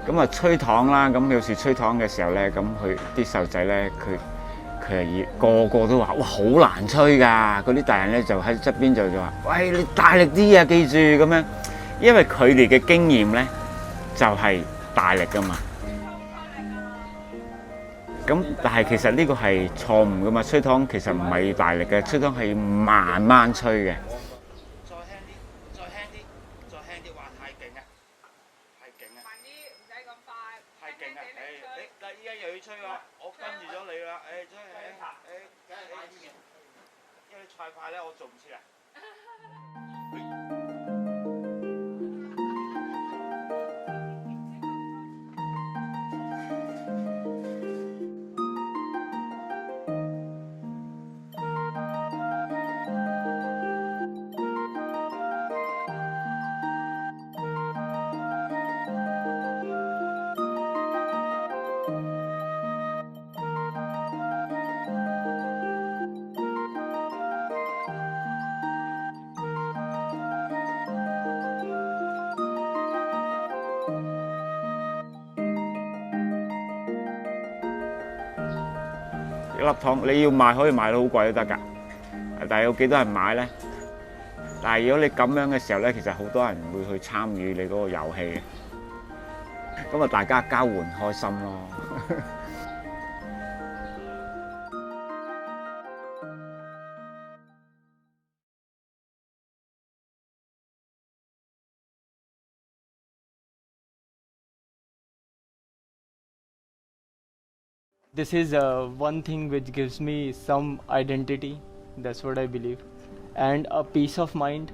咁啊吹糖啦，咁有時吹糖嘅時候咧，咁佢啲細路仔咧，佢係個個都話：哇，好難吹㗎！嗰啲大人咧就喺側邊就話：喂，你大力啲啊，記住咁樣，因為佢哋嘅經驗咧就係大力㗎嘛。咁但係其實呢個係錯誤㗎嘛，吹糖其實唔係大力嘅，吹糖係慢慢吹嘅。再輕啲，再輕啲，再輕啲，話太勁啊！太勁啊！慢啲，唔使咁快。太勁啊！你但依家又要吹啦，我跟住咗你啦，真係梗係快啲嘅，因為你太快咧，我做唔切啊！一粒糖你要賣可以賣到好貴都得㗎，但係有幾多人買咧？但係如果你咁樣嘅時候咧，其實好多人會去參與你嗰個遊戲嘅，咁啊大家交換開心咯。This is one thing which gives me some identity, that's what I believe, and a peace of mind.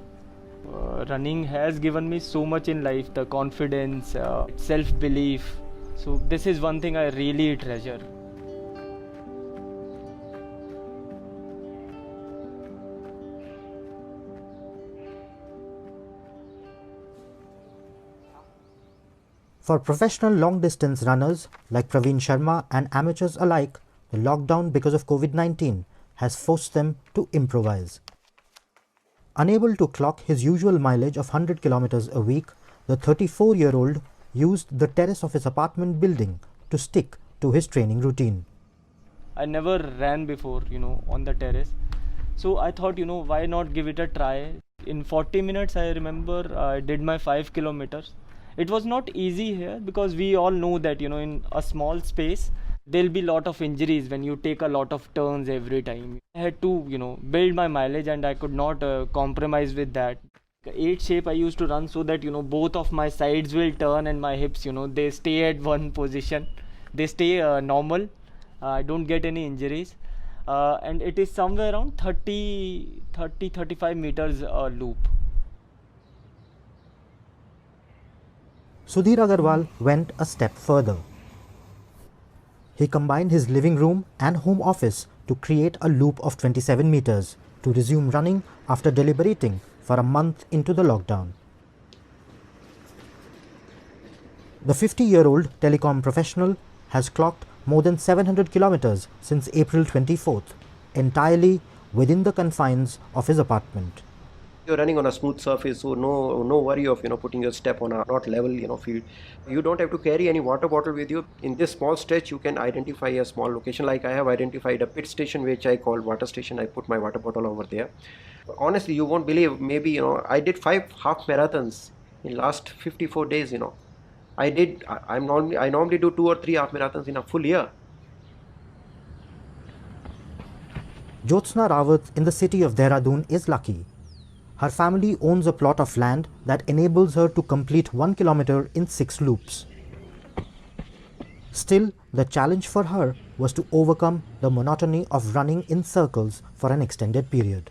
Running has given me so much in life, the confidence, self-belief. So this is one thing I really treasure. For professional long-distance runners like Praveen Sharma and amateurs alike, the lockdown because of COVID-19 has forced them to improvise. Unable to clock his usual mileage of 100 kilometers a week, the 34-year-old used the terrace of his apartment building to stick to his training routine. I never ran before, on the terrace. So I thought, why not give it a try? In 40 minutes, I remember I did my 5 kilometers. It was not easy here because we all know that, in a small space, there'll be a lot of injuries when you take a lot of turns every time. I had to, build my mileage and I could not compromise with that. 8 shape I used to run so that, both of my sides will turn and my hips, they stay at one position. They stay normal. I don't get any injuries. And it is somewhere around 35 meters loop. Sudhir Agarwal went a step further. He combined his living room and home office to create a loop of 27 meters to resume running after deliberating for a month into the lockdown. The 50-year-old telecom professional has clocked more than 700 kilometers since April 24th, entirely within the confines of his apartment. You're running on a smooth surface, so no worry of putting your step on a not level field. You don't have to carry any water bottle with you. In this small stretch, you can identify a small location. Like I have identified a pit station, which I call water station. I put my water bottle over there. Honestly, you won't believe. Maybe I did 5 half marathons in last 54 days. I normally do 2 or 3 half marathons in a full year. Jyotsna Rawat in the city of Dehradun is lucky. Her family owns a plot of land that enables her to complete 1 kilometer in 6 loops. Still, the challenge for her was to overcome the monotony of running in circles for an extended period.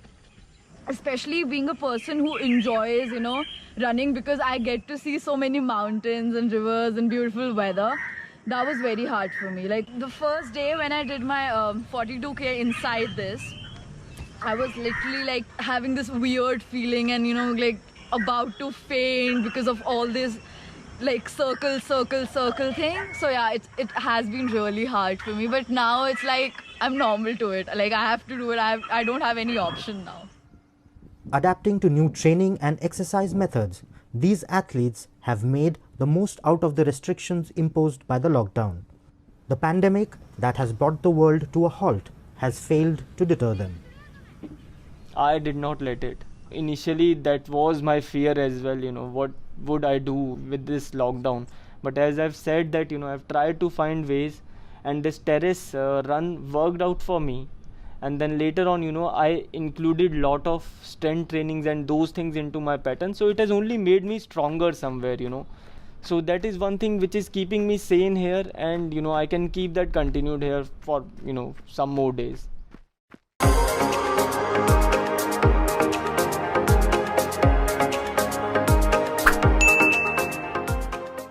Especially being a person who enjoys, running, because I get to see so many mountains and rivers and beautiful weather. That was very hard for me. Like the first day when I did my 42K inside this, I was literally like having this weird feeling and like about to faint because of all this like circle thing. So yeah, it has been really hard for me, but now it's like I'm normal to it. Like I have to do it. I don't have any option now. Adapting to new training and exercise methods, these athletes have made the most out of the restrictions imposed by the lockdown. The pandemic that has brought the world to a halt has failed to deter them. I did not let it. Initially, that was my fear as well, what would I do with this lockdown? But as I've said that, I've tried to find ways, and this terrace run worked out for me. And then later on, I included lot of strength trainings and those things into my pattern. So it has only made me stronger somewhere, So that is one thing which is keeping me sane here, and I can keep that continued here for some more days.